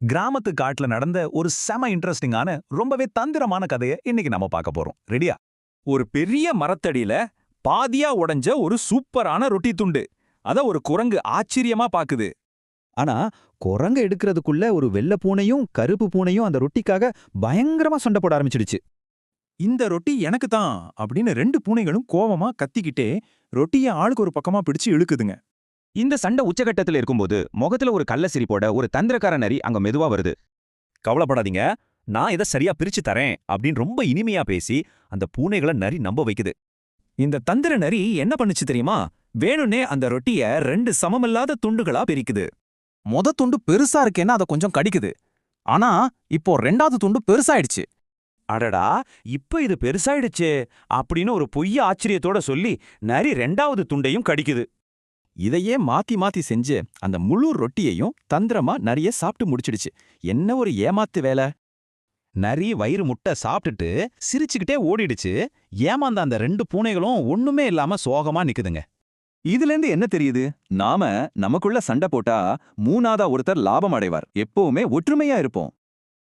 கிராமத்து காட்டுல நடந்த ஒரு செம இன்ட்ரெஸ்டிங்கான ரொம்பவே தந்திரமான கதையை இன்னைக்கு நம்ம பார்க்க போறோம். ரெடியா? ஒரு பெரிய மரத்தடியில பாதியா உடைஞ்ச ஒரு சூப்பரான ரொட்டி துண்டு. அத ஒரு குரங்கு ஆச்சரியமா பாக்குது. ஆனா குரங்க எடுக்கிறதுக்குள்ள ஒரு வெள்ளை பூனையும் கருப்பு பூனையும் அந்த ரொட்டிக்காக பயங்கரமா சண்டை போட ஆரம்பிச்சிடுச்சு. இந்த ரொட்டி எனக்கு தான் அப்படின்னு ரெண்டு பூனைகளும் கோவமா கத்திக்கிட்டே ரொட்டிய ஆளுக்கு ஒரு பக்கமா பிடிச்சு இழுக்குதுங்க. இந்த சண்டை உச்சகட்டத்துல இருக்கும்போது முகத்துல ஒரு கள்ள சிரிப்போட ஒரு தந்திரக்கார நரி அங்க மெதுவா வருது. கவலைப்படாதீங்க, நான் இதை சரியா பிரிச்சு தரேன் அப்படின்னு ரொம்ப இனிமையா பேசி அந்த பூனைகளை நரி நம்ப வைக்குது. இந்த தந்திர நரி என்ன பண்ணுச்சு தெரியுமா? வேணும்னே அந்த ரொட்டிய ரெண்டு சமமில்லாத துண்டுகளா பிரிக்குது. மொத துண்டு பெருசா இருக்கேன்னா அதை கொஞ்சம் கடிக்குது. ஆனா இப்போ ரெண்டாவது துண்டு பெருசாயிடுச்சு. அடடா, இப்ப இது பெருசாயிடுச்சே அப்படின்னு ஒரு பொய்ய ஆச்சரியத்தோட சொல்லி நரி ரெண்டாவது துண்டையும் கடிக்குது. இதையே மாத்தி மாத்தி செஞ்சு அந்த முழு ரொட்டியையும் தந்திரமா நரிய சாப்பிட்டு முடிச்சிடுச்சு. என்ன ஒரு ஏமாத்து வேலை! நரி வயிறு முட்டை சாப்பிட்டுட்டு சிரிச்சுக்கிட்டே ஓடிடுச்சு. ஏமாந்த அந்த ரெண்டு பூனைகளும் ஒண்ணுமே இல்லாம சோகமா நிக்குதுங்க. இதுலேருந்து என்ன தெரியுது? நாம நமக்குள்ள சண்டை போட்டா மூணாவதா ஒருத்தர் லாபம் அடைவார். எப்பவுமே ஒற்றுமையா இருப்போம்.